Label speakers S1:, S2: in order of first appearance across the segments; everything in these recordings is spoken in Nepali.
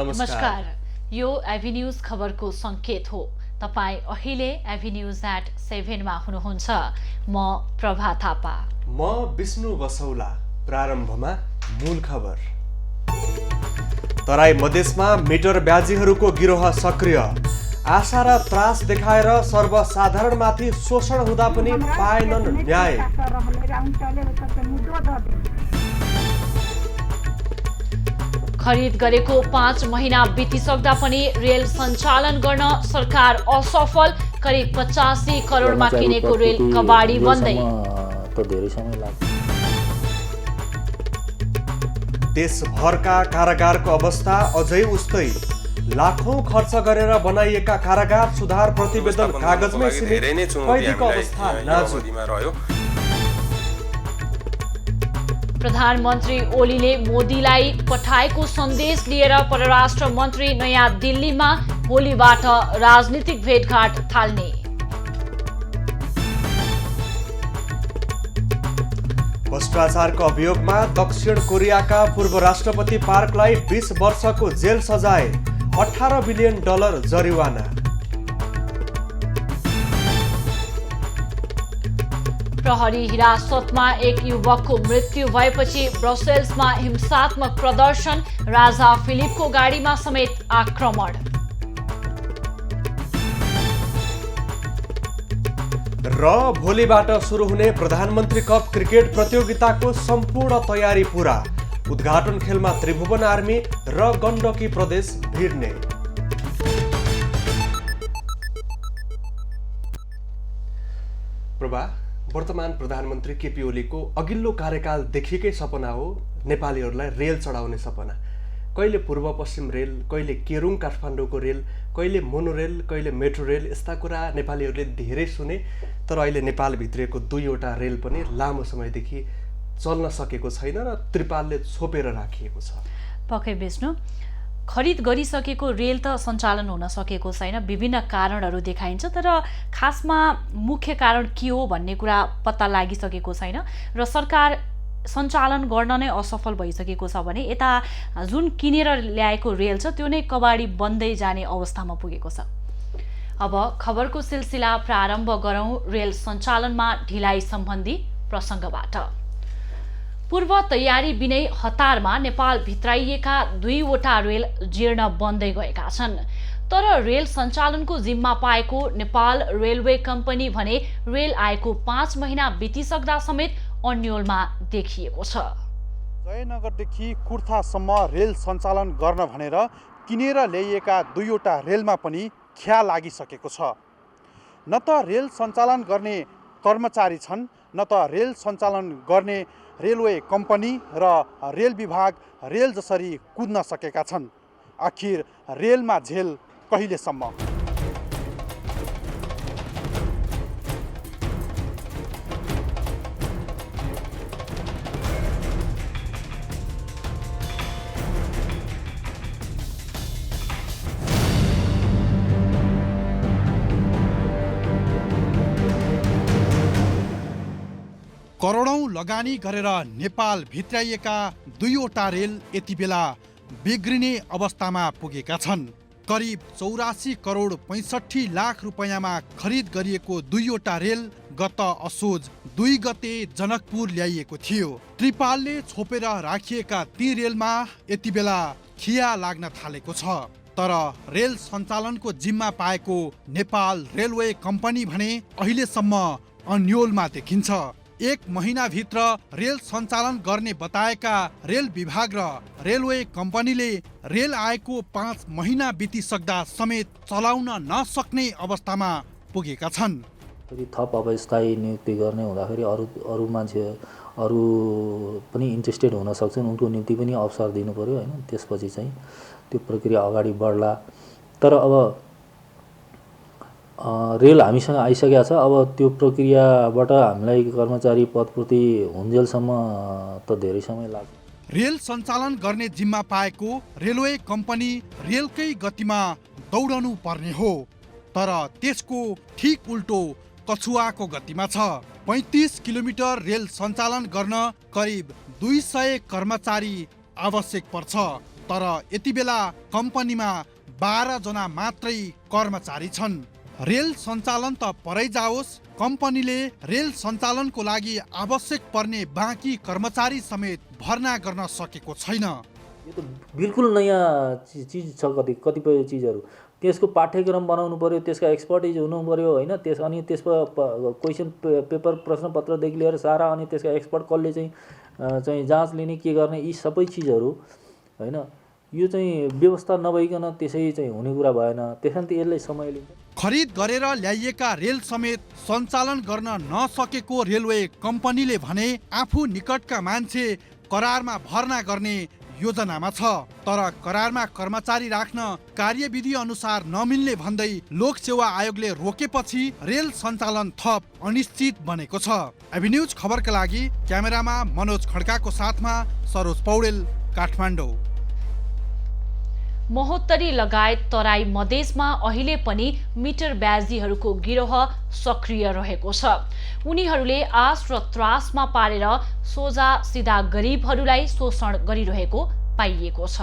S1: नमस्कार। यो एभिन्यूज खबरको संकेत हो। तपाई अहिले एभिन्यूज@7 मा हुनुहुन्छ। म प्रभा थापा।
S2: म विष्णु बसौला। प्रारम्भमा मूल खबर। तराई मधेसमा मिटर ब्याजीहरूको गिरोह सक्रिय। आशा र त्रास देखाएर सर्वसाधारणमाथि शोषण हुँदा पनि पाएनन् न्याय।
S1: खरिद गरेको 5 महिना बितिसक्दा पनि रेल सञ्चालन गर्न सरकार असफल। करिब 85 करोडमा किनेको रेल कबाडी बन्दै।
S2: देशभरका कारागारको अवस्था अझै उस्तै। लाखौं खर्च गरेर बनाइएका कारागार सुधार प्रतिवेदन कागजमै सीमित। कैदीको अवस्था नाजुक।
S1: प्रधानमन्त्री ओलीले मोदीलाई पठाएको सन्देश लिएर परराष्ट्र मन्त्री नयाँ दिल्लीमा। भोलिबाट राजनीतिक भेटघाट थाल्ने।
S2: भ्रष्टाचारको अभियोगमा दक्षिण कोरियाका पूर्व राष्ट्रपति पार्कलाई 20 वर्षको जेल सजाय, $18 बिलियन जरिवाना।
S1: प्रहरी हिरासतमा एक युवकको मृत्यु भएपछि ब्रसेल्समा हिंसात्मक प्रदर्शन। राजा फिलिपको गाडीमा समेत आक्रमण।
S2: र भोलिबाट सुरु हुने प्रधानमन्त्री कप क्रिकेट प्रतियोगिताको सम्पूर्ण तयारी पूरा। उद्घाटन खेलमा त्रिभुवन आर्मी र गण्डकी प्रदेश भिड्ने। प्रभा, वर्तमान प्रधानमन्त्री केपी ओलीको अघिल्लो कार्यकालदेखिकै सपना हो नेपालीहरूलाई रेल चढाउने सपना। कहिले पूर्व पश्चिम रेल, कहिले केरुङ काठमाडौँको रेल, कहिले मोनोरेल, कहिले मेट्रो रेल, यस्ता कुरा नेपालीहरूले धेरै सुने। तर अहिले नेपालभित्रको 2वटा रेल पनि लामो समयदेखि चल्न सकेको छैन र त्रिपालले छोपेर राखिएको छ।
S1: पक्कै विष्णु, खरिद गरिसकेको रेल त सञ्चालन हुन सकेको छैन। विभिन्न कारणहरू देखाइन्छ, तर खासमा मुख्य कारण के हो भन्ने कुरा पत्ता लागिसकेको छैन र सरकार सञ्चालन गर्न नै असफल भइसकेको छ भने यता जुन किनेर ल्याएको रेल छ त्यो नै कबाडी बन्दै जाने अवस्थामा पुगेको छ। अब खबरको सिलसिला प्रारम्भ गरौँ रेल सञ्चालनमा ढिलाइ सम्बन्धी प्रसङ्गबाट। पूर्व तयारी बिनै हतारमा नेपाल भित्राइएका 2वटा रेल जीर्ण बन्दै गएका छन्। तर रेल सञ्चालनको जिम्मा पाएको नेपाल रेलवे कम्पनी भने रेल आएको 5 महिना बितिसक्दा समेत अन्योलमा देखिएको छ।
S3: जयनगरदेखि कुर्थासम्म रेल सञ्चालन गर्न भनेर किनेर ल्याइएका 2वटा रेलमा पनि ख्या लागिसकेको छ। न त रेल सञ्चालन गर्ने कर्मचारी छन्, न त रेल सञ्चालन गर्ने रेलवे कम्पनी र रेल विभाग रेल जसरी कुद्न सकेका छन्। आखिर रेलमा झेल कहिलेसम्म? करोडौं लगानी गरेर नेपाल भित्राइएका 2वटा रेल यति बेला बिग्रिने अवस्थामा पुगेका छन्। करिब 84 करोड 65 लाख रुपैयाँमा खरिद गरिएको 2वटा रेल गत असोज 2 गते जनकपुर ल्याइएको थियो। त्रिपालले छोपेर राखिएका ती रेलमा यति बेला खिया लाग्न थालेको छ। तर रेल सञ्चालनको जिम्मा पाएको नेपाल रेलवे कम्पनी भने अहिलेसम्म अन्योलमा देखिन्छ। 1 महिनाभित्र रेल सञ्चालन गर्ने बताएका रेल विभाग र रेलवे कम्पनीले रेल आएको 5 महिना बितिसक्दा समेत चलाउन नसक्ने अवस्थामा पुगेका छन्।
S4: थप अब स्थायी नियुक्ति गर्ने हुँदाखेरि अरू मान्छे अरू पनि इन्ट्रेस्टेड हुन सक्छन्, उनको निम्ति पनि अवसर दिनु पर्यो हैन। त्यसपछि चाहिँ त्यो प्रक्रिया अगाडि बढ्ला। तर अब रेल हामीसँग आइसकेको छ। अब त्यो प्रक्रियाबाट हामीलाई कर्मचारी पदपूर्ति हुन्जेलसम्म त धेरै समय लाग्छ।
S3: रेल सञ्चालन गर्ने जिम्मा पाएको रेलवे कम्पनी रेलकै गतिमा दौडनु पर्ने हो, तर त्यसको ठीक उल्टो कछुवाको गतिमा छ। 35 किलोमिटर रेल सञ्चालन गर्न करिब 200 कर्मचारी आवश्यक पर्छ। तर यति बेला कम्पनीमा 12 जना मात्रै कर्मचारी छन्। रेल सञ्चालन त परै जाओस्, कम्पनीले रेल सञ्चालनको लागि आवश्यक पर्ने बाँकी कर्मचारी समेत भर्ना गर्न सकेको छैन।
S4: यो त बिल्कुल नयाँ चिज छ। कतिपय चिजहरू त्यसको पाठ्यक्रम बनाउनु पर्यो, त्यसका एक्सपर्टिज हुनु पर्यो होइन। अनि त्यसमा क्वेसन पेपर प्रश्नपत्रदेखि लिएर सारा, अनि त्यसका एक्सपर्ट कसले चाहिँ जाँच लिने, के गर्ने, यी सबै चिजहरू होइन। यो चाहिँ व्यवस्था नभइकन त्यसै चाहिँ हुने कुरा भएन। त्यस कारण यसलाई समय लिन्छ।
S3: खरिद गरेर ल्याइएका रेल समेत सञ्चालन गर्न नसकेको रेलवे कम्पनीले भने आफू निकटका मान्छे करारमा भर्ना गर्ने योजनामा छ। तर करारमा कर्मचारी राख्न कार्यविधि अनुसार नमिल्ने भन्दै लोक सेवा आयोगले रोकेपछि रेल सञ्चालन थप अनिश्चित बनेको छ। एभिन्यूज खबरका लागि क्यामेरामा मनोज खड्काको साथमा सरोज पौडेल, काठमाडौँ।
S1: महोत्तरी लगायत तराई मधेसमा अहिले पनि मिटर ब्याजीहरूको गिरोह सक्रिय रहेको छ। उनीहरूले आश र त्रासमा पारेर सोझा सिधा गरिबहरूलाई शोषण गरिरहेको पाइएको छ।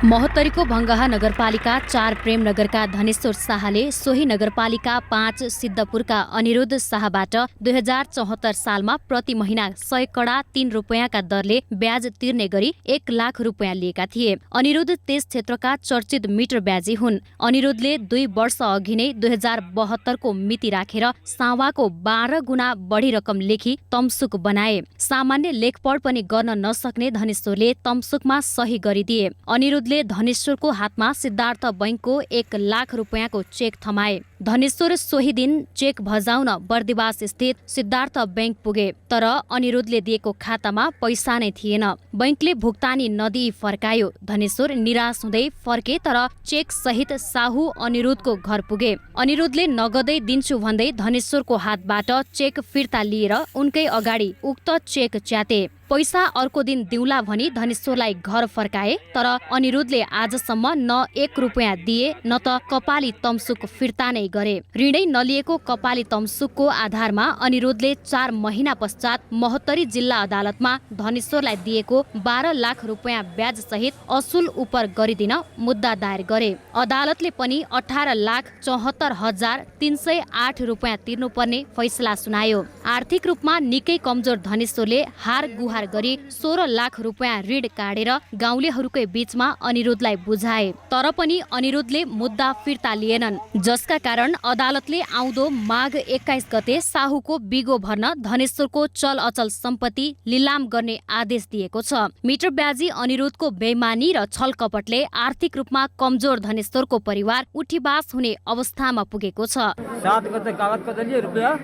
S5: महोत्तरीको भङ्गहा नगरपालिका 4 प्रेमनगरका धनेश्वर शाहले सोही नगरपालिका 5 सिद्धपुरका अनिरुद्ध शाहबाट 2074 सालमा प्रति महिना 100 कडा 3 रुपैयाँका दरले ब्याज तिर्ने गरी 1 लाख रुपैयाँ लिएका थिए। अनिरुद्ध त्यस क्षेत्रका चर्चित मिटर ब्याजी हुन्। अनिरुद्धले 2 वर्ष अघि नै 2072 को मिति राखेर सावाको 12 गुणा बढी रकम लेखी तमसुक बनाए। सामान्य लेखपढ पनि गर्न नसक्ने धनेश्वरले तमसुकमा सही गरिदिए। अनिरुद्ध धनेश्वरको हातमा सिद्धार्थ बैंकको 1 लाख रुपैयाँको चेक थमाए। धनेश्वर सोही दिन चेक भजाउन बर्दिवास स्थित सिद्धार्थ बैंक पुगे, तर अनिरुद्धले दिएको खातामा पैसा नै थिएन। बैंकले भुक्तानी नदिई फर्कायो। धनेश्वर निराश हुँदै फर्के, तर चेक सहित साहु अनिरुद्धको घर पुगे। अनिरुद्धले नगदै दिन्छु भन्दै धनेश्वरको हातबाट चेक फिर्ता लिएर उनकै अगाडि उक्त चेक च्याते। पैसा अर्को दिन दिउँला भनी धनेश्वरलाई घर फर्काए, तर अनिरुद्धले आजसम्म न 1 रुपैयाँ दिए न त कपाली तमसुक फिर्ता नै गरे। ऋणै नलिएको कपाली तमसुकको आधारमा अनिरुद्धले 4 महिना पश्चात महोत्तरी जिल्ला अदालतमा धनेश्वरलाई दिएको 12 लाख रुपैयाँ ब्याज सहित असुल उपर गरिदिन मुद्दा दायर गरे। अदालतले पनि 18,74,308 रुपैयाँ तिर्नुपर्ने फैसला सुनायो। आर्थिक रूपमा निकै कमजोर धनेश्वरले हार गुहार गरी 16 लाख रुपैयाँ ऋण काटेर गाउँलेहरूकै बीचमा अनिरुद्धलाई बुझाए, तर पनि अनिरुद्धले मुद्दा फिर्ता लिएनन्, जसका कारण अदालतले आउँदो माघ 21 गते साहुको बिगो भर्न धनेश्वरको चल अचल सम्पत्ति लिलाम गर्ने आदेश दिएको छ। मिटर ब्याजी अनिरुद्धको बेइमानी र छलकपटले आर्थिक रूपमा कमजोर धनेश्वरको परिवार उठीबास हुने अवस्थामा पुगेको छ।
S6: 7 गते कागज कर दिए रुपया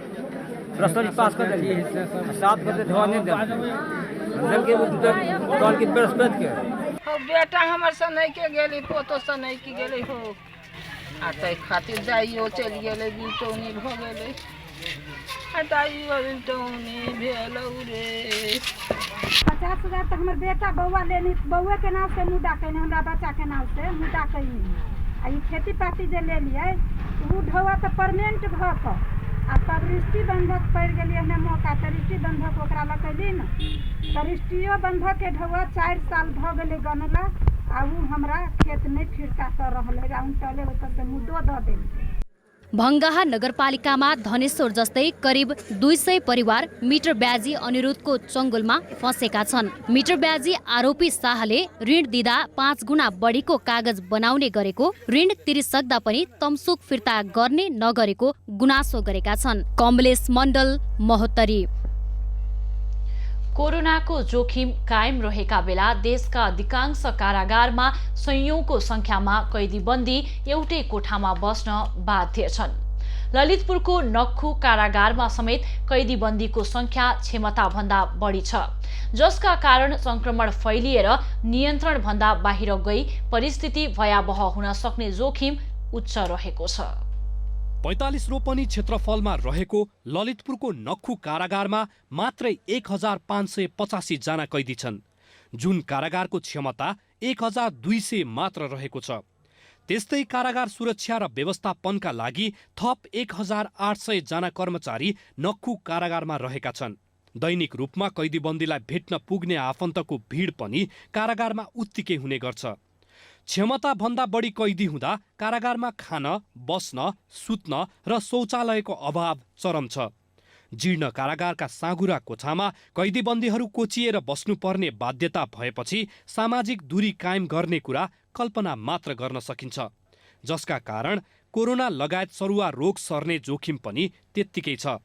S6: रसोई पास कर दिए, 7 गते धोने दे के कॉल की बृहस्पति के
S7: हो बेटा हमर से नहीं के गेली, पोतो से नहीं की गेली हो। आ तै खातिर दाइयो चल गेले, बिटौनी भ गेले। आ दाइयो बिटौनी भेलौ रे।
S8: 50,000 तो हमर बेटा बउआ लेनी, बउआ के नाम से मुद्दा कैनी, हमरा बच्चा के नाम से मुद्दा कैनी। आ ई खेती पाती जे ले लिए उ ढौआ तो परमेंट भ क आ तब रिश्ती बंधक पड़ गेलिए ने मौका, तो रिश्ती बंधक ओकरा लगैली न, तो रिश्तियो बंधक के ढौआ 4 साल भ गेले गनला। आ उ हमरा खेत नहीं फिरता कर रहले, राउन चले हो त मुद्दो द देल।
S5: भङ्गहा नगरपालिकामा धनेश्वर जस्तै करिब 200 परिवार मिटर ब्याजी अनिरुद्धको चङ्गुलमा फँसेका छन्। मिटर ब्याजी आरोपी शाहले ऋण दिँदा 5 गुणा बढीको कागज बनाउने गरेको, ऋण तिरिसक्दा पनि तमसुक फिर्ता गर्ने नगरेको गुनासो गरेका छन्। कमलेश मण्डल, महोत्तरी।
S1: कोरोनाको जोखिम कायम रहेका बेला देशका अधिकांश कारागारमा सयौंको संख्यामा कैदीबन्दी एउटै कोठामा बस्न बाध्य छन्। ललितपुरको नक्खु कारागारमा समेत कैदीबन्दीको संख्या क्षमताभन्दा बढी छ, जसका कारण संक्रमण फैलिएर नियन्त्रणभन्दा बाहिर गई परिस्थिति भयावह हुन सक्ने जोखिम उच्च रहेको छ।
S9: 45 रोपनी क्षेत्रफलमा रहेको ललितपुरको नक्खु कारागारमा मात्रै 1585 जना कैदी छन्, जुन कारागारको क्षमता 1200 मात्र रहेको छ। त्यस्तै कारागार सुरक्षा र व्यवस्थापनका लागि थप 1800 जना कर्मचारी नक्खु कारागारमा रहेका छन्, दैनिक रूपमा कैदीबन्दीलाई भेट्न पुग्ने आफन्तको भिड पनि कारागारमा उत्तिकै हुने गर्छ। क्षमताभन्दा बढी कैदी हुँदा कारागारमा खान, बस्न, सुत्न र शौचालयको अभाव चरम छ। जीर्ण कारागारका साँघुरा कोठामा कैदीबन्दीहरू कोचिएर बस्नुपर्ने बाध्यता भएपछि सामाजिक दूरी कायम गर्ने कुरा कल्पना मात्र गर्न सकिन्छ, जसका कारण कोरोना लगायत सरुवा रोग सर्ने जोखिम पनि त्यत्तिकै छ।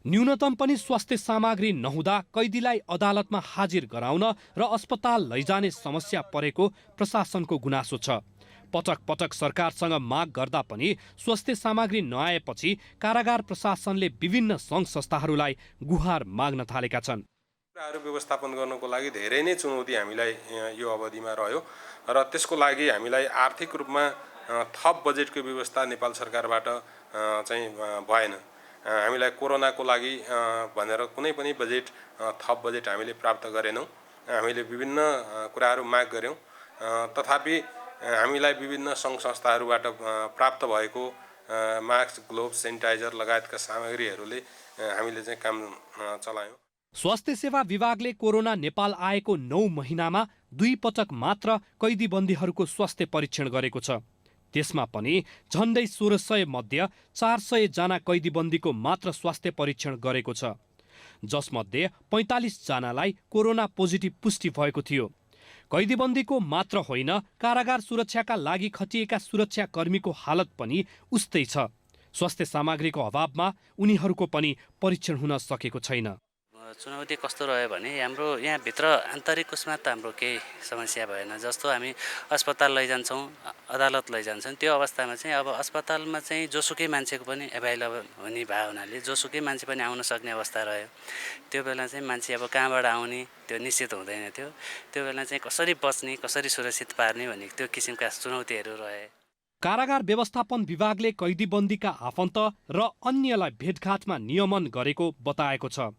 S9: न्यूनतम पनि स्वास्थ्य सामग्री नहुँदा कैदीलाई अदालतमा हाजिर गराउन र अस्पताल लैजाने समस्या परेको प्रशासनको गुनासो छ। पटक पटक सरकारसँग माग गर्दा पनि स्वास्थ्य सामग्री नआएपछि कारागार प्रशासनले विभिन्न सङ्घ संस्थाहरूलाई गुहार माग्न थालेका छन्।
S10: कुराहरू व्यवस्थापन गर्नको लागि धेरै नै चुनौती हामीलाई यो अवधिमा रह्यो र त्यसको लागि हामीलाई आर्थिक रूपमा थप बजेटको व्यवस्था नेपाल सरकारबाट चाहिँ भएन। हामीलाई कोरोनाको लागि भनेर कुनै पनि बजेट थप बजेट हामीले प्राप्त गरेनौँ। हामीले विभिन्न कुराहरू माग गऱ्यौँ, तथापि हामीलाई विभिन्न सङ्घ संस्थाहरूबाट प्राप्त भएको मास्क, ग्लोभ्स, सेनिटाइजर लगायतका सामग्रीहरूले हामीले चाहिँ काम चलायौँ।
S9: स्वास्थ्य सेवा विभागले कोरोना नेपाल आएको 9 महिनामा 2 पटक मात्र कैदीबन्दीहरूको स्वास्थ्य परीक्षण गरेको छ। त्यसमा पनि झन्डै 1600 मध्ये 400 जना कैदीबन्दीको मात्र स्वास्थ्य परीक्षण गरेको छ, जसमध्ये 45 जनालाई कोरोना पोजिटिभ पुष्टि भएको थियो। कैदीबन्दीको मात्र होइन, कारागार सुरक्षाका लागि खटिएका सुरक्षाकर्मीको हालत पनि उस्तै छ। स्वास्थ्य सामग्रीको अभावमा उनीहरूको पनि परीक्षण हुन सकेको छैन।
S11: चुनौती कस्तो रह्यो भने हाम्रो यहाँभित्र आन्तरिक उसमा त हाम्रो केही समस्या भएन। जस्तो हामी अस्पताल लैजान्छौँ, अदालत लैजान्छौँ, त्यो अवस्थामा चाहिँ अब अस्पतालमा चाहिँ जोसुकै मान्छेको पनि एभाइलेबल हुने भए हुनाले जोसुकै मान्छे पनि आउन सक्ने अवस्था रह्यो। त्यो बेला चाहिँ मान्छे अब कहाँबाट आउने त्यो निश्चित हुँदैन थियो। त्यो बेला चाहिँ कसरी बच्ने, कसरी सुरक्षित पार्ने भन्ने त्यो किसिमका चुनौतीहरू रहे।
S9: कारागार व्यवस्थापन विभागले कैदीबन्दीका आफन्त र अन्यलाई भेटघाटमा नियमन गरेको बताएको छ।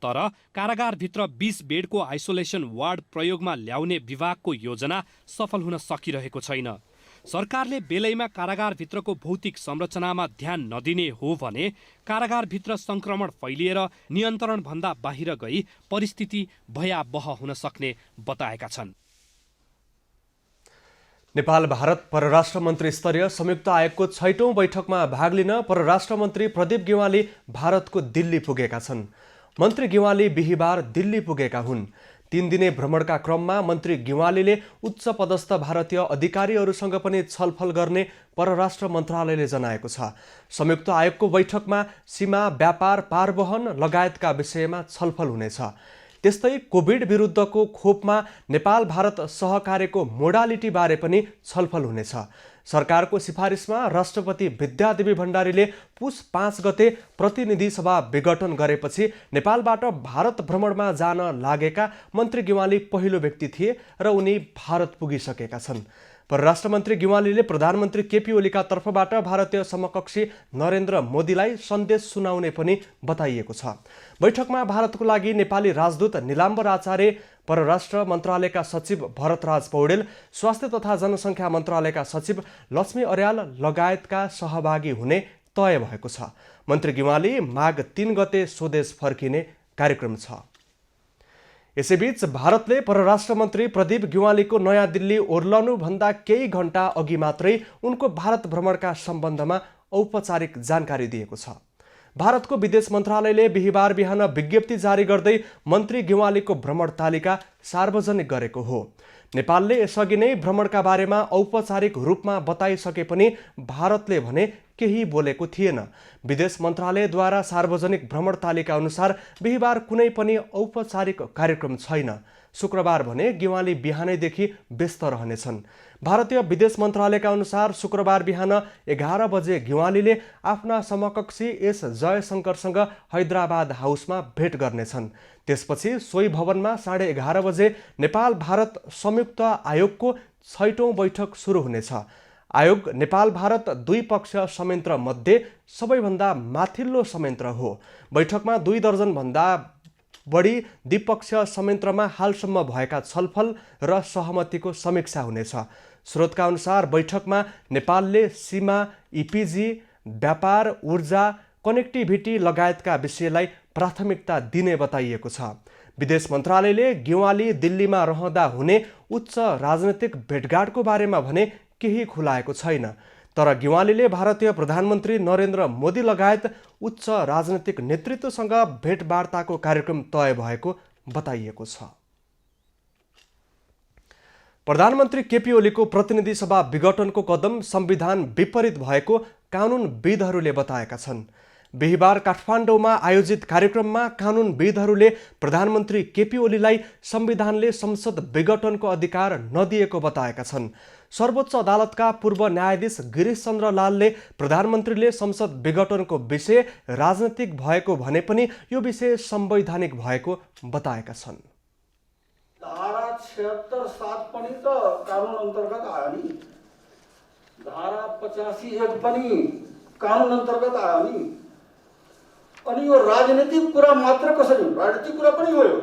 S9: तर कारागारभित्र 20 बेडको आइसोलेसन वार्ड प्रयोगमा ल्याउने विभागको योजना सफल हुन सकिरहेको छैन। सरकारले बेलैमा कारागारभित्रको भौतिक संरचनामा ध्यान नदिने हो भने कारागारभित्र संक्रमण फैलिएर नियन्त्रणभन्दा बाहिर गई परिस्थिति भयावह हुन सक्ने बताएका छन्।
S2: नेपाल भारत परराष्ट्र मन्त्री स्तरीय संयुक्त आयोगको 6औं बैठकमा भाग लिन परराष्ट्र मन्त्री प्रदीप गेवाली भारतको दिल्ली पुगेका छन्। मन्त्री गेवाली बिहिबार दिल्ली पुगेका हुन्। 3 दिने भ्रमणका क्रममा मन्त्री गेवालीले उच्च पदस्थ भारतीय अधिकारीहरूसँग पनि छलफल गर्ने परराष्ट्र मन्त्रालयले जनाएको छ। संयुक्त आयोगको बैठकमा सीमा, व्यापार, पारवहन लगायतका विषयमा छलफल हुनेछ। त्यस्तै कोभिड विरुद्धको खोपमा नेपाल भारत सहकार्यको मोडालिटी बारे पनि छलफल हुनेछ। सरकारको सिफारिसमा राष्ट्रपति विद्यादेवी भण्डारीले पुस 5 गते प्रतिनिधि सभा विघटन गरेपछि नेपालबाट भारत भ्रमणमा जान लागेका मन्त्री गेवाली पहिलो व्यक्ति थिए र उनी भारत पुगिसकेका छन्। परराष्ट्र मन्त्री गेवालीले प्रधानमन्त्री केपी ओलीका तर्फबाट भारतीय समकक्षी नरेन्द्र मोदीलाई सन्देश सुनाउने पनि बताइएको छ। बैठकमा भारतको लागि नेपाली राजदूत निलाम्बर आचार्य, परराष्ट्र मन्त्रालयका सचिव भरतराज पौडेल, स्वास्थ्य तथा जनसङ्ख्या मन्त्रालयका सचिव लक्ष्मी अर्याल लगायतका सहभागी हुने तय भएको छ। मन्त्री गेवाली माघ 3 गते स्वदेश फर्किने कार्यक्रम छ। यसैबीच भारतले परराष्ट्र मन्त्री प्रदीप गेवालीको नयाँ दिल्ली ओर्लनुभन्दा केही घण्टा अघि मात्रै उनको भारत भ्रमणका सम्बन्धमा औपचारिक जानकारी दिएको छ। भारतको विदेश मन्त्रालयले बिहिबार बिहान विज्ञप्ति जारी गर्दै मन्त्री गेवालीको भ्रमण तालिका सार्वजनिक गरेको हो। नेपालले यसअघि नै भ्रमणका बारेमा औपचारिक रूपमा बताइसके पनि भारतले भने केही बोलेको थिएन। विदेश मन्त्रालयद्वारा सार्वजनिक भ्रमण तालिका अनुसार बिहिबार कुनै पनि औपचारिक कार्यक्रम छैन। शुक्रबार भने गेवाली बिहानैदेखि व्यस्त रहनेछन्। भारतीय विदेश मन्त्रालयका अनुसार शुक्रबार बिहान 11 बजे गेवालीले आफ्ना समकक्षी एस जयशङ्करसँग हैदराबाद हाउसमा भेट गर्नेछन्। त्यसपछि सोही भवनमा 11:30 बजे नेपाल भारत संयुक्त आयोगको 6औं बैठक सुरु हुनेछ। आयोग नेपाल भारत द्विपक्षीय संयन्त्र मध्ये सबैभन्दा माथिल्लो संयन्त्र हो। बैठकमा 2 दर्जनभन्दा बढी द्विपक्षीय संयन्त्रमा हालसम्म भएका छलफल र सहमतिको समीक्षा हुनेछ। स्रोतका अनुसार बैठकमा नेपालले सीमा, इपिजी, व्यापार, ऊर्जा, कनेक्टिभिटी लगायतका विषयलाई प्राथमिकता दिने बताइएको छ। विदेश मन्त्रालयले गेवाली दिल्लीमा रहँदा हुने उच्च राजनैतिक भेटघाटको बारेमा भने केही खुलाएको छैन। तर गेवालीले भारतीय प्रधानमन्त्री नरेन्द्र मोदी लगायत उच्च राजनैतिक नेतृत्वसँग भेटवार्ताको कार्यक्रम तय भएको बताइएको छ। प्रधानमन्त्री केपी ओलीको प्रतिनिधि सभा विघटनको कदम संविधान विपरीत भएको कानुनविदहरूले बताएका छन्। बिहिबार काठमाडौँमा आयोजित कार्यक्रममा कानुनविदहरूले प्रधानमन्त्री केपी ओलीलाई संविधानले संसद विघटनको अधिकार नदिएको बताएका छन्। सर्वोच्च अदालतका पूर्व न्यायाधीश गिरीश चन्द्र लालले प्रधानमन्त्रीले संसद विघटनको विषय राजनैतिक भएको भने पनि यो विषय संवैधानिक भएको बताएका छन्।
S12: धारा 76(7) पनि त कानुन अन्तर्गत आयो नि, धारा 85(1) पनि कानुन अन्तर्गत आयो नि। अनि यो राजनीतिक कुरा मात्र कसरी हुन्छ? राजनीतिक कुरा पनि हो यो,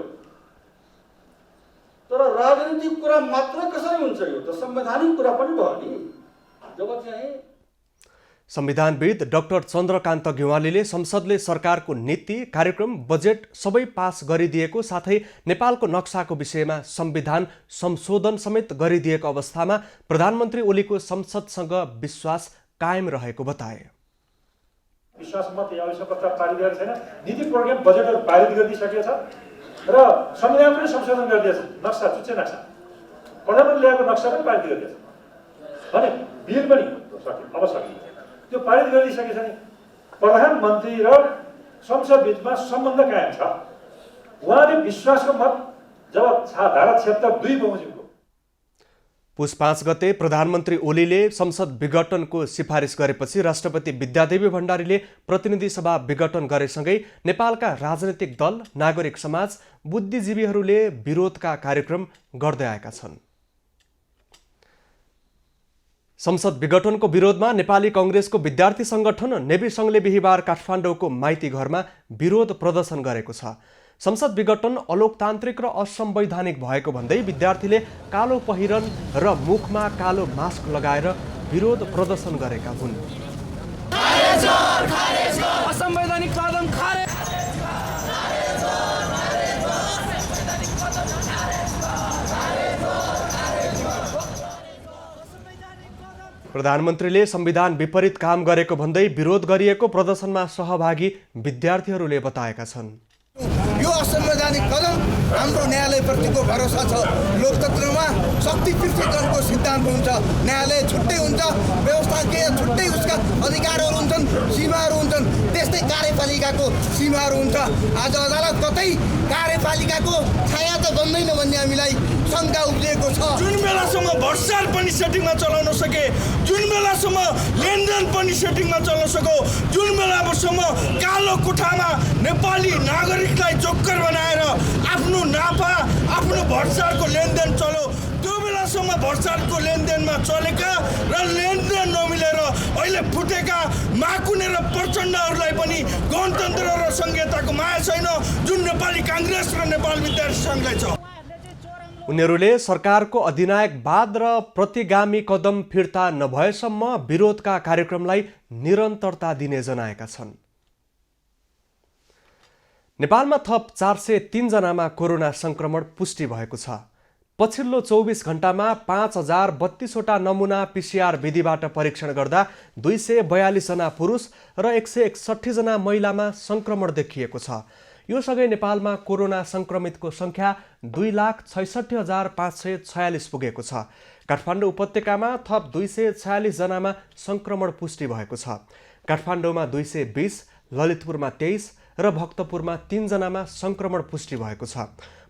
S12: तर राजनीतिक कुरा मात्र कसरी हुन्छ? यो त संवैधानिक कुरा पनि भयो नि। जब चाहिँ
S2: संविधानविद डाक्टर चन्द्रकान्त गेवालीले संसदले सरकारको नीति, कार्यक्रम, बजेट सबै पास गरिदिएको साथै नेपालको नक्साको विषयमा संविधान संशोधन समेत गरिदिएको अवस्थामा प्रधानमन्त्री ओलीको संसदसँग विश्वास कायम रहेको बताए।
S13: विश्वास मत या आवश्यक प्रस्ताव पारित गरेको छैन, नीति प्रोग्राम बजेटहरू पारित गरिदिसकेको छ र संविधान पनि संशोधन गरिदिएको छ। नक्सा चुच्चे नक्सा प्रधानमन्त्रीले ल्याएको नक्सा पनि पारित गरिदिएको छ भने बिल पनि अब सकिन्छ। त्यो पारित गरिदिसकेको छ नि, प्रधानमन्त्री र संसद बीचमा सम्बन्ध कायम छ। उहाँले विश्वासको मत जब धारा 76(2) बमोजिमको
S2: पुस 5 गते प्रधानमन्त्री ओलीले संसद विघटनको सिफारिस गरेपछि राष्ट्रपति विद्यादेवी भण्डारीले प्रतिनिधि सभा विघटन गरेसँगै नेपालका राजनैतिक दल, नागरिक समाज, बुद्धिजीवीहरूले विरोधका कार्यक्रम गर्दै आएका छन्। संसद विघटनको विरोधमा नेपाली कांग्रेसको विद्यार्थी संगठन नेवी संघले बिहिबार काठमाडौँको माइती घरमा विरोध प्रदर्शन गरेको छ। संसद विघटन अलोकतान्त्रिक र असंवैधानिक भएको भन्दै विद्यार्थीले कालो पहिरन र मुखमा कालो मास्क लगाएर विरोध प्रदर्शन गरेका हुन्।
S14: असंवैधानिक कदम खारेज।
S2: प्रधानमन्त्रीले संविधान विपरीत काम गरेको भन्दै विरोध गरिएको प्रदर्शनमा सहभागी विद्यार्थीहरूले बताएका छन्।
S14: यो असंवैधानिक कदम हाम्रो न्यायालयप्रतिको भरोसा छ। लोकतन्त्रमा शक्ति पृथकीकरणको सिद्धान्त हुन्छ, न्यायालय छुट्टै हुन्छ, व्यवस्थाकीय छुट्टै उसका अधिकारहरू हुन्छन्, सीमाहरू हुन्छन्, त्यस्तै कार्यपालिकाको सीमाहरू हुन्छ। आज अदालत कतै कार्यपालिकाको छाया त बन्दैन भन्ने हामीलाई शङ्का उब्जिएको छ।
S15: जुन बेलासम्म भ्रष्टाचार पनि सेटिङमा चलाउन सके, जुन बेलासम्म लेनदेन पनि सेटिङमा चलाउन सको, जुन बेलासम्म कालो कोठामा नेपाली नागरिकलाई जोक्कर बनाएर आफ्नो नाफा, आफ्नो भ्रष्टाचारको लेनदेन चल्यो, त्यो बेलासम्म भ्रष्टाचारको लेनदेनमा चलेका र लेनदेन नमिलेर अहिले फुटेका माकुने र प्रचण्डहरूलाई पनि गणतन्त्र र संहिताको माया छैन, जुन नेपाली काङ्ग्रेस र नेपाल विद्यार्थी सङ्घलाई छ।
S2: उनीहरूले सरकारको अधिनायकवाद र प्रतिगामी कदम फिर्ता नभएसम्म विरोधका कार्यक्रमलाई निरन्तरता दिने जनाएका छन्। नेपालमा थप 403 जनामा कोरोना संक्रमण पुष्टि भएको छ। पछिल्लो 24 घण्टामा 5032वटा नमुना PCR विधिबाट परीक्षण गर्दा 242 जना पुरुष र 161 जना महिलामा संक्रमण देखिएको छ। यो सँगै नेपालमा कोरोना संक्रमितको संख्या 2,66,546 पुगेको छ। काठमाडौँ उपत्यकामा थप 246 जनामा संक्रमण पुष्टि भएको छ। काठमाडौँमा 220, ललितपुरमा 23 र भक्तपुरमा 3 जनामा संक्रमण पुष्टि भएको छ।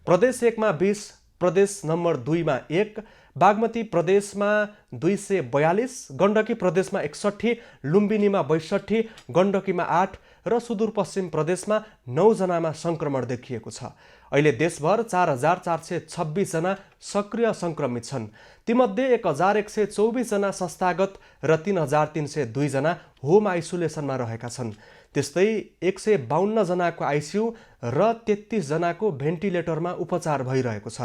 S2: प्रदेश 1 मा 20, प्रदेश नम्बर 2 मा 1, बागमती प्रदेशमा 242, गण्डकी प्रदेशमा 61, लुम्बिनीमा 62, गण्डकीमा 8 र सुदूरपश्चिम प्रदेशमा 9 जनामा संक्रमण देखिएको छ। अहिले देशभर 4426 जना सक्रिय संक्रमित छन्। तीमध्ये 1124 जना संस्थागत र 3302 जना होम आइसोलेसनमा रहेका छन्। त्यस्तै 152 जनाको आइसियु र 33 जनाको भेन्टिलेटरमा उपचार भइरहेको छ।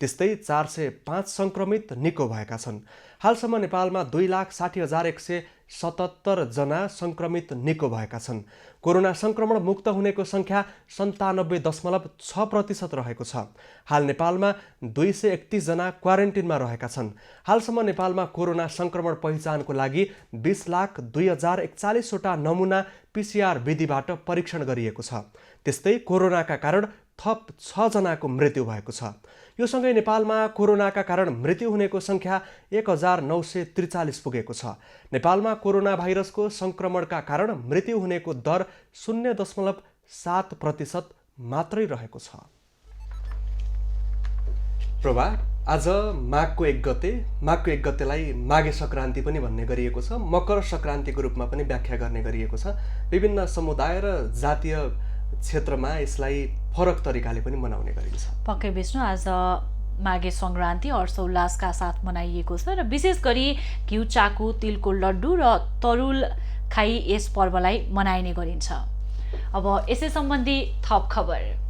S2: त्यस्तै 405 सङ्क्रमित निको भएका छन्। हालसम्म नेपालमा 2,60,177 जना सङ्क्रमित निको भएका छन्। कोरोना सङ्क्रमण मुक्त हुनेको सङ्ख्या 97.6% रहेको छ। हाल नेपालमा 231 जना क्वारेन्टिनमा रहेका छन्। हालसम्म नेपालमा कोरोना सङ्क्रमण पहिचानको लागि 20,02,041 वटा नमुना PCR विधिबाट परीक्षण गरिएको छ। त्यस्तै कोरोनाका कारण थप 6 जनाको मृत्यु भएको छ। यो सँगै नेपालमा कोरोनाका कारण मृत्यु हुनेको सङ्ख्या 1943 पुगेको छ। नेपालमा कोरोना भाइरसको सङ्क्रमणका कारण मृत्यु हुनेको दर 0.7% मात्रै रहेको छ। प्रभा, आज माघको 1 गते, माघको 1 गतेलाई माघे सङ्क्रान्ति पनि भन्ने गरिएको छ, मकर सङ्क्रान्तिको रूपमा पनि व्याख्या गर्ने गरिएको छ। विभिन्न समुदाय र जातीय क्षेत्रमा यसलाई फरक तरिकाले पनि मनाउने गरिन्छ।
S1: पक्कै विष्णु, आज माघे सङ्क्रान्ति हर्षोल्लासका साथ मनाइएको छ र विशेष गरी घिउ चाकु, तिलको लड्डु र तरुल खाई यस पर्वलाई मनाइने गरिन्छ। अब यसै सम्बन्धी थप खबर।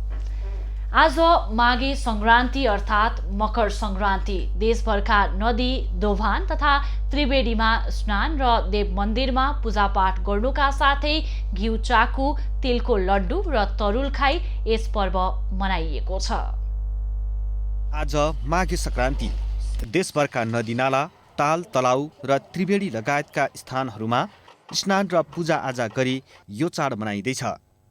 S1: आज माघे सङ्क्रान्ति अर्थात् मकर सङ्क्रान्ति देशभरका नदी, दोभान तथा त्रिवेणीमा स्नान र देव मन्दिरमा पूजापाठ गर्नुका साथै घिउ चाकु, तिलको लड्डु र तरुल खाई यस पर्व मनाइएको छ।
S16: आज माघे सङ्क्रान्ति देशभरका नदीनाला, ताल, तलाउ र त्रिवेणी लगायतका स्थानहरूमा स्नान र पूजाआजा गरी यो चाड मनाइँदैछ।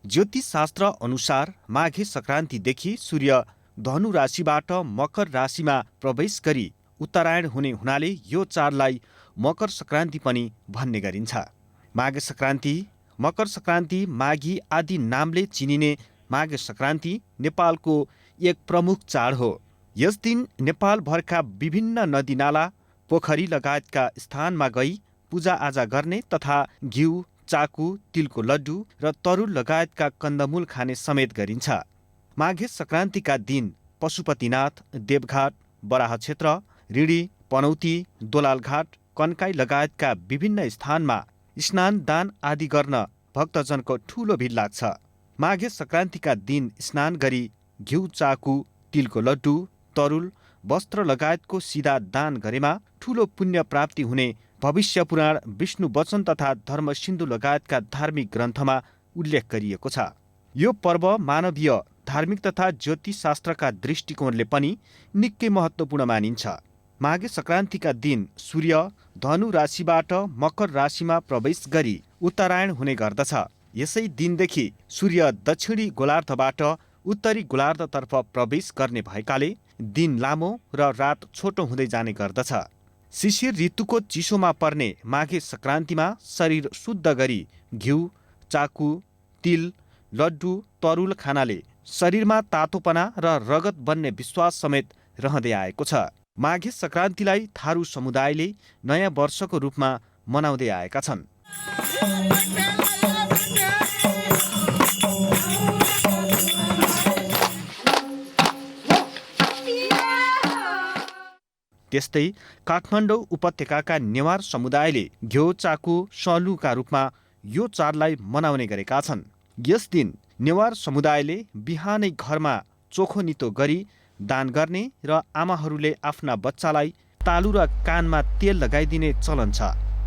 S16: ज्योतिष शास्त्र अनुसार माघे सङ्क्रान्तिदेखि सूर्य धनु राशिबाट मकर राशिमा प्रवेश गरी उत्तरायण हुने हुनाले यो चाडलाई मकर सङ्क्रान्ति पनि भन्ने गरिन्छ। माघे सङ्क्रान्ति, मकर सङ्क्रान्ति, माघी आदि नामले चिनिने माघे सङ्क्रान्ति नेपालको एक प्रमुख चाड हो। यस दिन नेपालभरका विभिन्न नदीनाला, पोखरी लगायतका स्थानमा गई पूजाआजा गर्ने तथा घिउ, चाकु, तिलको लड्डु र तरुल लगायतका कन्दमूल खाने समेत गरिन्छ। माघे सङ्क्रान्तिका दिन पशुपतिनाथ, देवघाट, बराह क्षेत्र, रिडी, पनौती, दोलालघाट, कन्काई लगायतका विभिन्न स्थानमा स्नान, दान आदि गर्न भक्तजनको ठूलो भिड लाग्छ। माघे सङ्क्रान्तिका दिन स्नान गरी घिउ चाकु, तिलको लड्डु, तरुल, वस्त्र लगायतको सिधा दान गरेमा ठूलो पुण्य प्राप्ति हुने भविष्य पुराण, विष्णु वचन तथा धर्म सिन्धु लगायतका धार्मिक ग्रन्थमा उल्लेख गरिएको छ। यो पर्व मानवीय, धार्मिक तथा ज्योतिष शास्त्रका दृष्टिकोणले पनि निकै महत्त्वपूर्ण मानिन्छ। माघे सङ्क्रान्तिका दिन सूर्य धनु राशिबाट मकर राशिमा प्रवेश गरी उत्तरायण हुने गर्दछ। यसै दिनदेखि सूर्य दक्षिणी गोलार्धबाट उत्तरी गोलार्धतर्फ प्रवेश गर्ने भएकाले दिन लामो र रात छोटो हुँदै जाने गर्दछ। शिशिर ऋतुको चिसोमा पर्ने माघे सङ्क्रान्तिमा शरीर शुद्ध गरी घिउ, चाकु, तिल, लड्डु, तरुल खानाले शरीरमा तातोपना र रगत बन्ने विश्वास समेत रहँदै आएको छ। माघे सङ्क्रान्तिलाई थारू समुदायले नयाँ वर्षको रूपमा मनाउँदै आएका छन्। त्यस्तै काठमाडौँ उपत्यकाका नेवार समुदायले घिउ चाकु सलुका रूपमा यो चाडलाई मनाउने गरेका छन्। यस दिन नेवार समुदायले बिहानै घरमा चोखो नितो गरी दान गर्ने र आमाहरूले आफ्ना बच्चालाई तालु र कानमा तेल लगाइदिने चलन छ।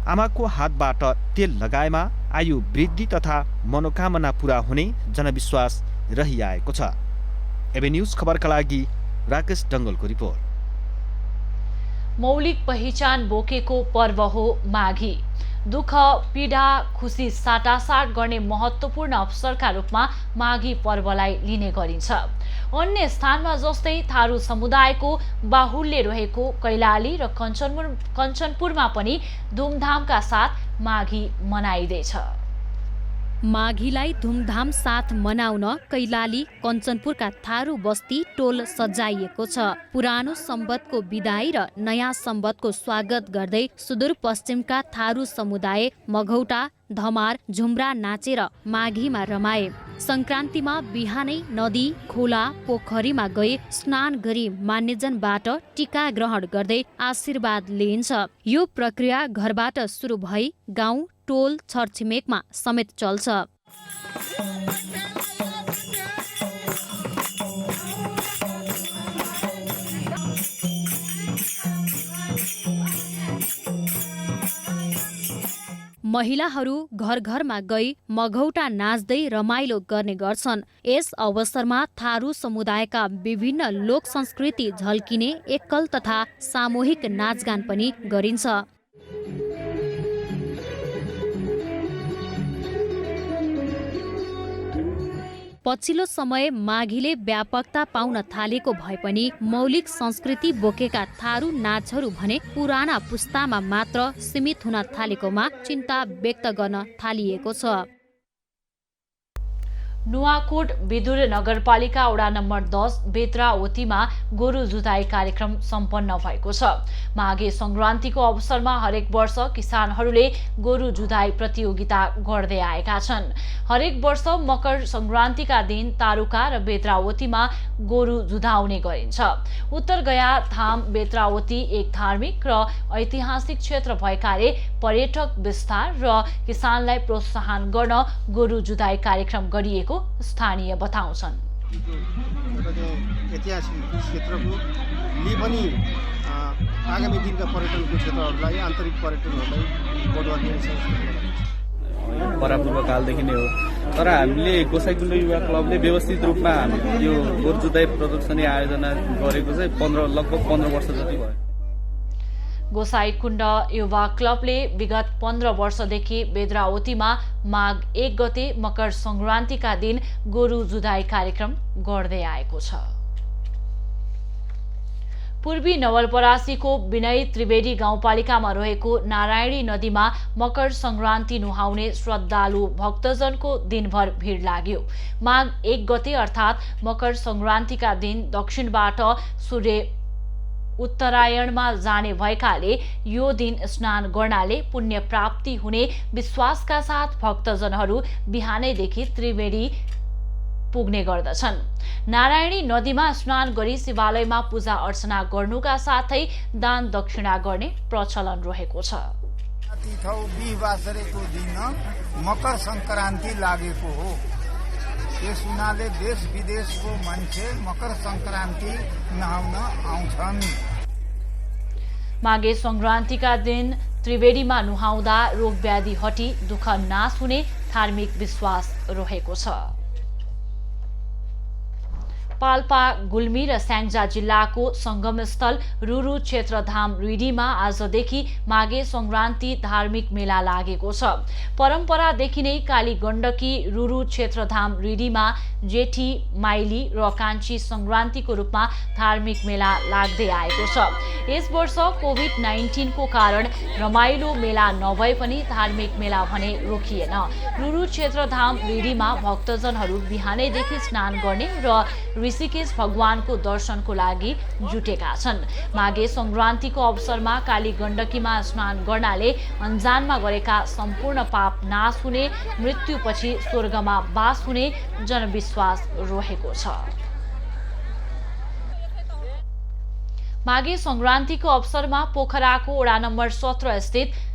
S16: आमाको हातबाट तेल लगाएमा आयु वृद्धि तथा मनोकामना पूरा हुने जनविश्वास रहिआएको छ। एबी न्युज खबरका लागि राकेश डङ्गलको रिपोर्ट।
S1: मौलिक पहिचान बोकेको पर्व हो माघी। दुःख, पीडा, खुसी साटासाट गर्ने महत्त्वपूर्ण अवसरका रूपमा माघी पर्वलाई लिने गरिन्छ। अन्य स्थानमा जस्तै थारू समुदायको बाहुल्य रहेको कैलाली र कञ्चनपुरमा पनि धुमधामका साथ माघी मनाइँदैछ।
S5: माघीलाई धुमधाम साथ मनाउन कैलाली, कञ्चनपुरका थारू बस्ती टोल सजाइएको छ। पुरानो सम्बतको बिदाई र नयाँ सम्बतको स्वागत गर्दै सुदूरपश्चिमका थारू समुदाय मघौटा, धमार, झुम्रा नाचेर माघीमा रमाए। सङ्क्रान्तिमा बिहानै नदी, खोला, पोखरीमा गई स्नान गरी मान्यजनबाट टीका ग्रहण गर्दै आशीर्वाद लिइन्छ। यो प्रक्रिया घरबाट सुरु भई गाउँ, टोल, छरछिमेकमा समेत चल्छ। महिलाहरू घर घरमा गई मघौटा नाच्दै रमाइलो गर्ने गर्छन्। यस अवसरमा थारू समुदायका विभिन्न लोक संस्कृति झल्किने एकल तथा सामूहिक नाचगान पनि गरिन्छ। पछिल्लो समय माघीले व्यापकता पाउन थालेको भए पनि मौलिक संस्कृति बोकेका थारू नाचहरू भने पुराना पुस्तामा मात्र सीमित हुन थालेकोमा चिन्ता व्यक्त गर्न थालिएको छ।
S1: नुवाकोट विदुर नगरपालिका वडा नम्बर 10 बेत्रावतीमा गोरु जुधाई कार्यक्रम सम्पन्न भएको छ। माघे संक्रान्तिको अवसरमा हरेक वर्ष किसानहरूले गोरु जुधाई प्रतियोगिता गर्दै आएका छन्। हरेक वर्ष मकर संक्रान्तिका दिन तारुका र बेत्रावतीमा गोरु जुधाउने गरिन्छ। उत्तर गया धाम बेत्रावती एक धार्मिक र ऐतिहासिक क्षेत्र भएकाले पर्यटक विस्तार र किसानलाई प्रोत्साहन गर्न गोरु जुधाई कार्यक्रम गरिएको स्थानीय बताउँछन्।
S17: ऐतिहासिक क्षेत्रको पनि आगामी दिनका पर्यटनको क्षेत्रहरूलाई आन्तरिक पर्यटनहरूलाई बढावा दिने
S18: परापूर्व कालदेखि नै हो। तर हामीले गोसाइकुण्ड युवा क्लबले व्यवस्थित रूपमा यो गोरु जुधाई प्रदर्शनी आयोजना गरेको चाहिँ लगभग 15 वर्ष जति भयो।
S1: गोसाइकुण्ड युवा क्लबले विगत 15 वर्षदेखि बेद्रावतीमा माघ 1 गते मकर संक्रान्तिका दिन गोरु जुधाई कार्यक्रम गर्दै आएको छ। पूर्वी नवलपरासीको विनय त्रिवेदी गाउँपालिकामा रहेको नारायणी नदीमा मकर संक्रान्ति नुहाउने श्रद्धालु भक्तजनको दिनभर भिड लाग्यो। माघ 1 गते अर्थात् मकर संक्रान्तिका दिन दक्षिणबाट सूर्य उत्तरायणमा जाने भएकाले यो दिन स्नान गर्नाले पुण्य प्राप्ति हुने विश्वासका साथ भक्तजनहरू बिहानैदेखि त्रिवेणी पुग्ने गर्दछन्। नारायणी नदीमा स्नान गरी शिवालयमा पूजा अर्चना गर्नुका साथै दान दक्षिणा गर्ने प्रचलन रहेको छ।
S19: बिहीबासरेको दिन मकर संक्रान्ति लागेको हो। यस हुनाले देश विदेशको मान्छे मकर संक्रान्ति नहाउन आउँछन्।
S1: माघे संक्रान्तिका दिन त्रिवेणीमा नुहाउँदा रोग व्याधि हटी दुःख नाश हुने धार्मिक विश्वास रहेको छ। पाल्पा गुल्मी र स्याङ्जा जिल्लाको संगमस्थल रुरु क्षेत्रधाम रिडीमा आजदेखि माघे संक्रान्ति धार्मिक मेला लागेको छ। परम्परादेखि नै काली गण्डकी रुरु क्षेत्रधाम रिडीमा जेठी माइली र कान्छी संक्रान्तिको रूपमा धार्मिक मेला लाग्दै आएको छ। यस वर्ष कोभिड-19 को कारण रमाइलो मेला नभए पनि धार्मिक मेला भने रोकिएन। रुरु क्षेत्रधाम रिडीमा भक्तजनहरू बिहानैदेखि स्नान गर्ने र ऋषिकेश भगवानको दर्शनको लागि जुटेका छन्। माघे संक्रान्तिको अवसरमा काली गण्डकीमा स्नान गर्नाले अन्जानमा गरेका सम्पूर्ण पाप नाश हुने, मृत्युपछि स्वर्गमा वास हुने जनविश्वास रहेको छ। माघे संक्रान्तिको अवसरमा पोखराको वडा नम्बर 17 स्थित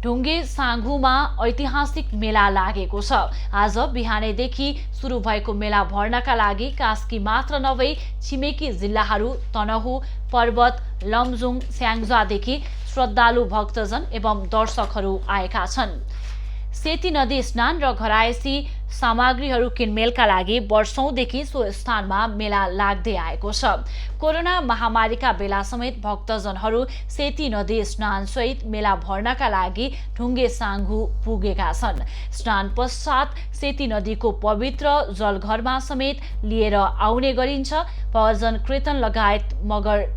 S1: ढुङ्गे साङ्गुमा ऐतिहासिक मेला लागेको छ। आज बिहानैदेखि सुरु भएको मेला भर्नका लागि कास्की मात्र नभई छिमेकी जिल्लाहरू तनहु, पर्वत, लमजुङ, स्याङ्जादेखि श्रद्धालु भक्तजन एवं दर्शकहरू आएका छन्। सेती नदी स्नान र घरायसी सामग्रीहरू किनमेलका लागि वर्षौंदेखि सो स्थानमा मेला लाग्दै आएको छ। कोरोना महामारीका बेला समेत भक्तजनहरू सेती नदी स्नान सहित मेला भर्नका लागि ढुङ्गे साङ्गु पुगेका छन्। स्नान पश्चात सेती नदीको पवित्र जलघरमा समेत लिएर आउने गरिन्छ। भजन कीर्तन लगायत मगर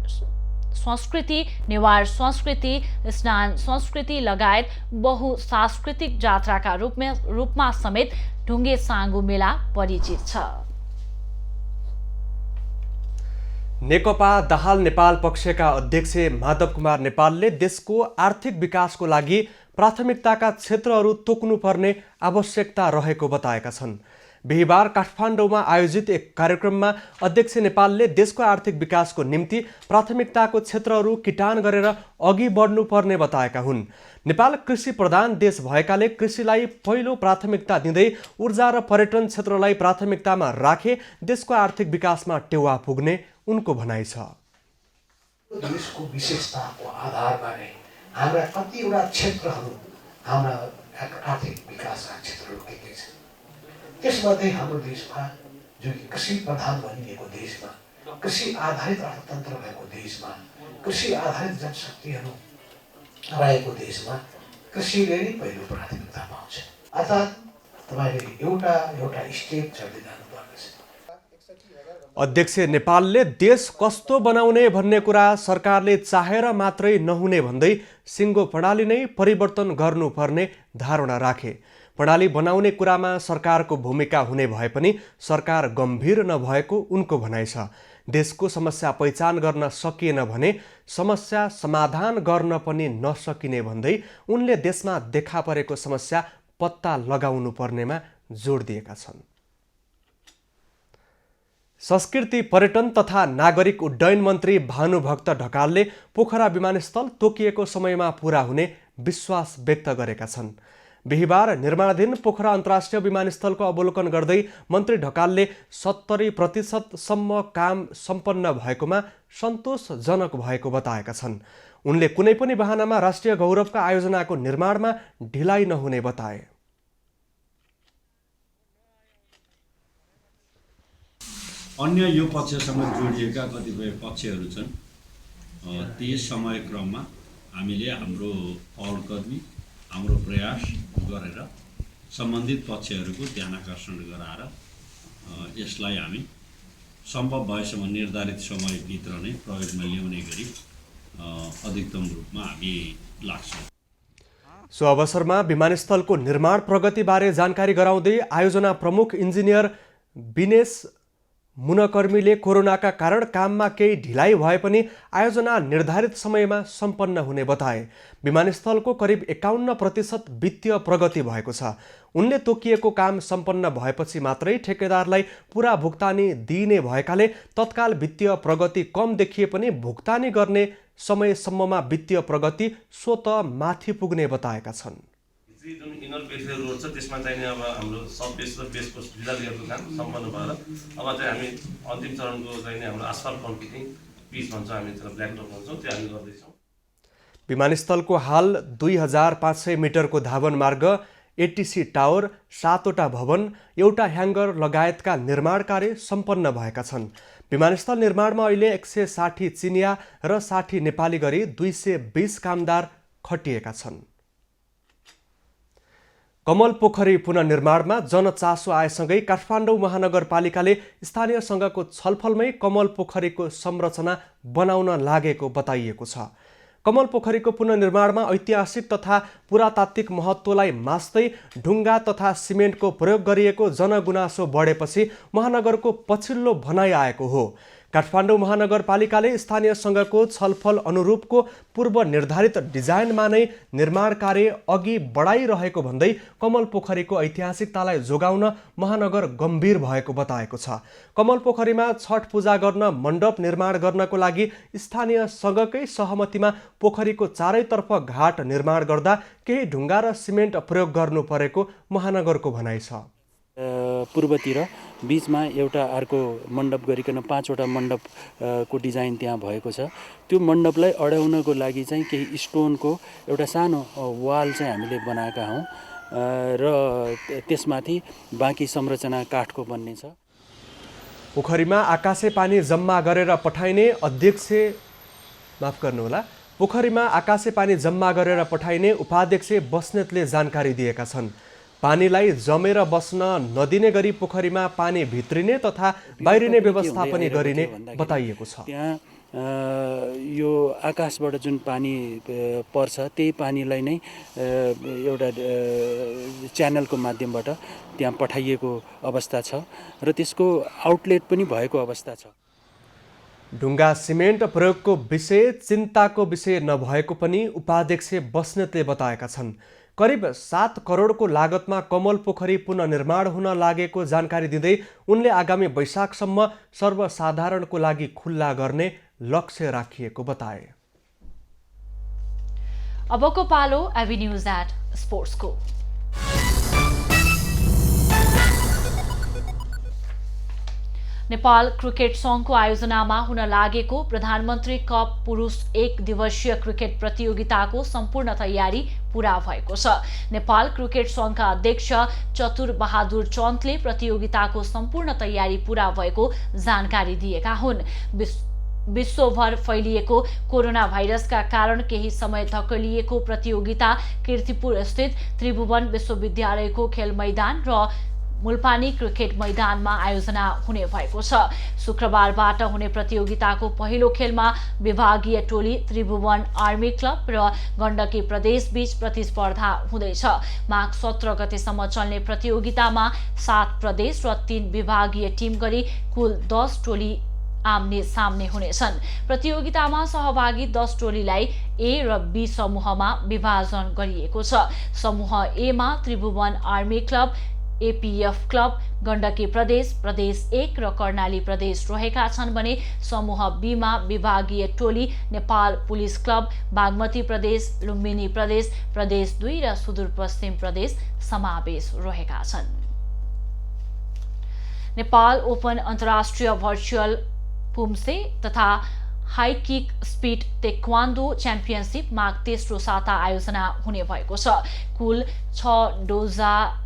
S1: संस्कृति, नेवार संस्कृति, स्नान संस्कृति लगायत बहुसांस्कृतिक जात्राका रूपमा समेत ढुङ्गे साङ्गु मेला परिचित छ।
S2: नेकपा दाहाल नेपाल पक्षका अध्यक्ष माधव कुमार नेपालले देशको आर्थिक विकासको लागि प्राथमिकताका क्षेत्रहरू तोक्नुपर्ने आवश्यकता रहेको बताएका छन्। बिहिबार काठमाडौँमा आयोजित एक कार्यक्रममा अध्यक्ष नेपालले देशको आर्थिक विकासको निम्ति प्राथमिकताको क्षेत्रहरू किटान गरेर अघि बढ्नुपर्ने बताएका हुन्। नेपाल कृषि प्रधान देश भएकाले कृषिलाई पहिलो प्राथमिकता दिँदै ऊर्जा र पर्यटन क्षेत्रलाई प्राथमिकतामा राखे देशको आर्थिक विकासमा टेवा पुग्ने उनको भनाइ छ।
S20: देशको विशेषताको आधारबारे हाम्रा कतिवटा क्षेत्रहरू हाम्रा आर्थिक विकासका क्षेत्रहरू के छन्। त्यसमध्ये हाम्रो देशमा जो कृषि प्रधान भनिएको देशमा, कृषि आधारित अर्थतन्त्र भएको देशमा, कृषि आधारित जनशक्तिहरू रहेको देशमा कृषिले नै पहिलो प्राथमिकता पाउँछ। अर्थात् तपाईँले एउटा स्टेप चढ्दै जानुपर्नेछ।
S2: अध्यक्ष नेपालले देश कस्तो बनाउने भन्ने कुरा सरकारले चाहेर मात्रै नहुने भन्दै सिङ्गो प्रणाली नै परिवर्तन गर्नुपर्ने धारणा राखे। प्रणाली बनाउने कुरामा सरकारको भूमिका हुने भए पनि सरकार गम्भीर नभएको उनको भनाइ छ। देशको समस्या पहिचान गर्न सकिएन भने समस्या समाधान गर्न पनि नसकिने भन्दै उनले देशमा देखा परेको समस्या पत्ता लगाउनु पर्नेमा जोड दिएका छन्। संस्कृति पर्यटन तथा नागरिक उड्डयन मन्त्री भानुभक्त ढकालले पोखरा विमानस्थल तोकिएको समयमा पूरा हुने विश्वास व्यक्त गरेका छन्। बिहिबार निर्माणाधीन पोखरा अन्तर्राष्ट्रिय विमानस्थलको अवलोकन गर्दै मन्त्री ढकालले 70% सम्म काम सम्पन्न भएकोमा सन्तोषजनक भएको बताएका छन्। उनले कुनै पनि बहानामा राष्ट्रिय गौरवका आयोजनाको निर्माणमा ढिलाइ नहुने बताए।
S21: अन्य यो पक्षसँग जोडिएका कतिपय पक्षहरू छन्। त्यस समयक्रममा हामीले हाम्रो पहलकदमी, हाम्रो प्रयास गरेर सम्बन्धित पक्षहरूको ध्यान आकर्षण गराएर यसलाई हामी सम्भव भएसम्म निर्धारित समयभित्र नै प्रयोगमा ल्याउने गरी अधिकतम रूपमा हामी लाग्छौँ।
S2: सो अवसरमा विमानस्थलको निर्माण प्रगतिबारे जानकारी गराउँदै आयोजना प्रमुख इन्जिनियर विनेश मुनकर्मीले कोरोनाका कारण काममा केही ढिलाइ भए पनि आयोजना निर्धारित समयमा सम्पन्न हुने बताए। विमानस्थलको करिब 51% वित्तीय प्रगति भएको छ। उनले तोकिएको काम सम्पन्न भएपछि मात्रै ठेकेदारलाई पूरा भुक्तानी दिइने भएकाले तत्काल वित्तीय प्रगति कम देखिए पनि भुक्तानी गर्ने समयसम्ममा वित्तीय प्रगति स्वतः माथि पुग्ने बताएका छन्।
S22: जुन इनर बेसको रोड छ त्यसमा चाहिँ अब हाम्रो सब बेस र बेसको डिजाइनको काम सम्पन्न भएर अब चाहिँ हामी अन्तिम चरणको चाहिँ हाम्रो आसफाल्ट कम्प्लिटिङ पिच भन्छ, हामी त्यसलाई ब्ल्याक टप भन्छौँ, त्यो हामी गर्दैछौँ।
S2: विमानस्थलको हाल 2500 मिटरको धावन मार्ग, एटीसी टावर, 7वटा भवन, एउटा ह्याङ्गर लगायतका निर्माण कार्य सम्पन्न भएका छन्। विमानस्थल निर्माणमा अहिले 160 चिनिया र 60 नेपाली गरी 220 कामदार खटिएका छन्। कमल पोखरी पुनर्निर्माणमा जनचासो आएसँगै काठमाडौँ महानगरपालिकाले स्थानीयसँगको छलफलमै कमल पोखरीको संरचना बनाउन लागेको बताइएको छ। कमल पोखरीको पुनर्निर्माणमा ऐतिहासिक तथा पुरातात्विक महत्त्वलाई मास्दै ढुङ्गा तथा सिमेन्टको प्रयोग गरिएको जनगुनासो बढेपछि महानगरको पछिल्लो भनाइ आएको हो। काठमाडौँ महानगरपालिकाले स्थानीयसँगको छलफल अनुरूपको पूर्व निर्धारित डिजाइनमा नै निर्माण कार्य अघि बढाइरहेको भन्दै कमल पोखरीको ऐतिहासिकतालाई जोगाउन महानगर गम्भीर भएको बताएको छ। कमल पोखरीमा छठ पूजा गर्न मण्डप निर्माण गर्नको लागि स्थानीयसँगकै सहमतिमा पोखरीको चारैतर्फ घाट निर्माण गर्दा केही ढुङ्गा र सिमेन्ट प्रयोग गर्नु परेको महानगरको भनाइ छ।
S23: पूर्वतिर बीचमा एउटा अर्को मण्डप गरिकन 5वटा मण्डप को डिजाइन त्यहाँ भएको छ। त्यो मण्डपलाई अड्याउनको लागि चाहिँ केही स्टोनको एउटा सानो वाल चाहिँ हामीले बनाएका हौँ र त्यसमाथि बाँकी संरचना काठको बन्ने छ।
S2: पोखरीमा आकाशे पानी जम्मा गरेर पठाइने पोखरीमा आकाशे पानी जम्मा गरेर पठाइने उपाध्यक्ष बस्नेतले जानकारी दिएका छन्। पानीलाई जमेर बस्न नदिने गरी पोखरीमा पानी भित्रिने तथा बाहिरिने व्यवस्था पनि गरिने बताइएको छ।
S23: त्यहाँ यो आकाशबाट जुन पानी पर्छ त्यही पानीलाई नै एउटा च्यानलको माध्यमबाट त्यहाँ पठाइएको अवस्था छ र त्यसको आउटलेट पनि भएको अवस्था छ।
S2: ढुङ्गा सिमेन्ट प्रयोगको विषय चिन्ताको विषय नभएको पनि उपाध्यक्ष बस्नेतले बताएका छन्। करिब 7 करोडको लागतमा कमल पोखरी पुनर्निर्माण हुन लागेको जानकारी दिँदै उनले आगामी वैशाखसम्म सर्वसाधारणको लागि खुल्ला गर्ने लक्ष्य राखिएको बताए।
S1: अबको पालो एभिन्यूज एट स्पोर्ट्सको। नेपाल क्रिकेट सङ्घको आयोजनामा हुन लागेको प्रधानमन्त्री कप पुरुष 1 दिवसीय क्रिकेट प्रतियोगिताको सम्पूर्ण तयारी पूरा भएको छ। नेपाल क्रिकेट सङ्घका अध्यक्ष चतुर बहादुर चन्दले प्रतियोगिताको सम्पूर्ण तयारी पूरा भएको जानकारी दिएका हुन्। विश्वभर फैलिएको कोरोना भाइरसका कारण केही समय धकेलिएको प्रतियोगिता कीर्तिपुर स्थित त्रिभुवन विश्वविद्यालयको खेल मैदान र मुलपानी क्रिकेट मैदानमा आयोजना हुने भएको छ। शुक्रबारबाट हुने प्रतियोगिताको पहिलो खेलमा विभागीय टोली त्रिभुवन आर्मी क्लब र गण्डकी प्रदेश बीच प्रतिस्पर्धा हुँदैछ। माघ 17 गतेसम्म चल्ने प्रतियोगितामा 7 प्रदेश र 3 विभागीय टिम गरी कुल 10 टोली आम्ने सामने हुनेछन्। प्रतियोगितामा सहभागी 10 टोलीलाई ए र बी समूहमा विभाजन गरिएको छ। समूह ए मा Tribhuvan army club, APF club, Gandaki प्रदेश, प्रदेश 1 र कर्णाली प्रदेश रहेका छन् भने समूह बी मा विभागीय टोली नेपाल पुलिस क्लब, बागमती प्रदेश, लुम्बिनी प्रदेश, प्रदेश 2 र सुदूरपश्चिम प्रदेश समावेश रहेका छन्। नेपाल ओपन अन्तर्राष्ट्रिय भर्चुअल पुम्से तथा high kick speed taekwondo championship माघ तेस्रो साता आयोजना हुने भएको छ। कुल 6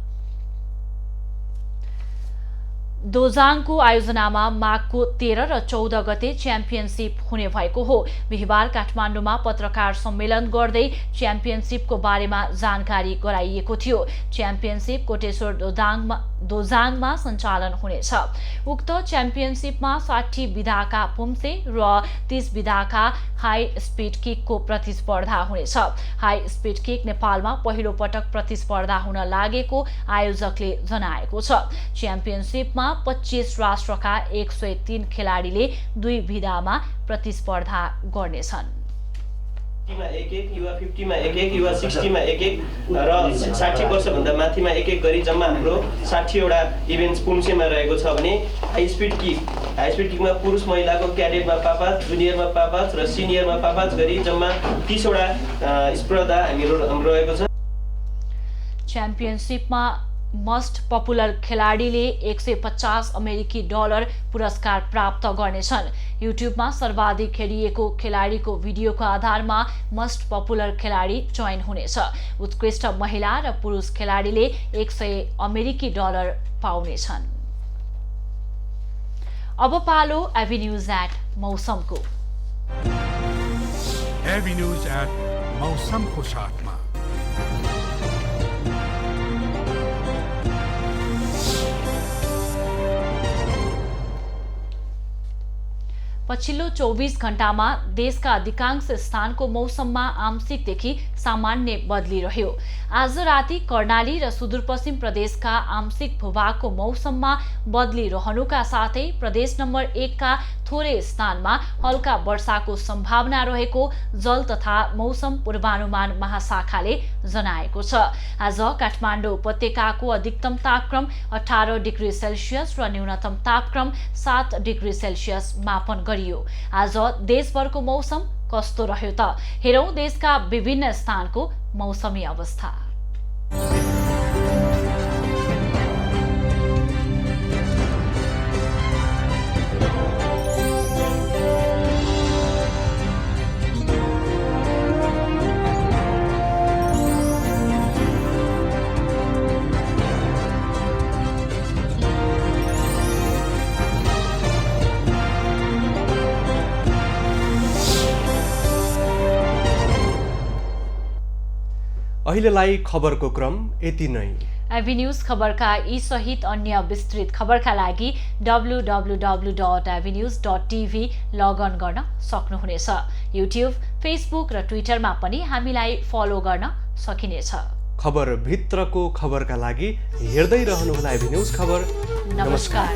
S1: दोजाङको आयोजनामा माघको 13 र 14 गते च्याम्पियनसिप हुने भएको हो। बिहिबार काठमाडौँमा पत्रकार सम्मेलन गर्दै च्याम्पियनसिपको बारेमा जानकारी गराइएको थियो। च्याम्पियनसिप कोटेश्वर दोजाङमा सञ्चालन हुनेछ। उक्त च्याम्पियनसिपमा 60 विधाका पुम्से र 30 विधाका हाई स्पिड किकको प्रतिस्पर्धा हुनेछ। हाई स्पिड किक नेपालमा पहिलो पटक प्रतिस्पर्धा हुन लागेको आयोजकले जनाएको छ। च्याम्पियनसिपमा 25 राष्ट्रका 103 खेलाडीले 2 विधामा प्रतिस्पर्धा गर्नेछन्।
S3: मा 1-1, युवा 50 मा 1-1, युवा 60 मा 1-1 र 60 वर्षभन्दा माथिमा 1-1 गरी जम्मा हाम्रो 60 वटा इभेन्ट्स पुम्सेमा रहेको छ भने हाई स्पिड किकमा पुरुष महिलाको क्याडेटमा 5-5, जुनियरमा 5-5 र सिनियरमा 5-5 गरी जम्मा 30 वटा स्पर्धा हाम्रो रहेको छ।
S1: च्याम्पियनसिपमा मोस्ट पपुलर खेलाडीले $150 अमेरिकी पुरस्कार प्राप्त गर्नेछन्। युट्युबमा सर्वाधिक हेरिएको खेलाडीको भिडियोको आधारमा मोस्ट पपुलर खेलाडी चयन हुनेछ। उत्कृष्ट महिला र पुरुष खेलाडीले $100 अमेरिकी पाउनेछन्। अब पालो एभिन्यूज एट मौसमको।
S4: एभिन्यूज एट मौसमको साथमा
S1: पछिल्लो 24 घण्टामा देशका अधिकांश स्थानको मौसममा आंशिकदेखि सामान्य बदली रह्यो। आज राति कर्णाली र सुदूरपश्चिम प्रदेशका आंशिक भूभागको मौसममा बदली रहनुका साथै प्रदेश नम्बर 1 का थोरै स्थानमा हल्का वर्षाको सम्भावना रहेको जल तथा मौसम पूर्वानुमान महाशाखाले जनाएको छ। आज काठमाडौँ उपत्यकाको अधिकतम तापक्रम 18 डिग्री सेल्सियस र न्यूनतम तापक्रम 7 डिग्री सेल्सियस मापन गरियो। आज देशभरको मौसम कस्तो रह्यो त? हेरौं देशका विभिन्न स्थानको मौसमी अवस्था।
S2: अहिलेलाई खबरको क्रम यति नै।
S1: एभिन्यूज खबरका यी सहित अन्य विस्तृत खबरका लागि www.avenews.tv लगअन गर्न सक्नुहुनेछ। युट्युब, फेसबुक र ट्विटरमा पनि हामीलाई फलो गर्न सकिनेछ।
S2: खबर भित्रको खबरका लागि हेर्दै रहनुहोला एभिन्यूज खबर।
S1: नमस्कार।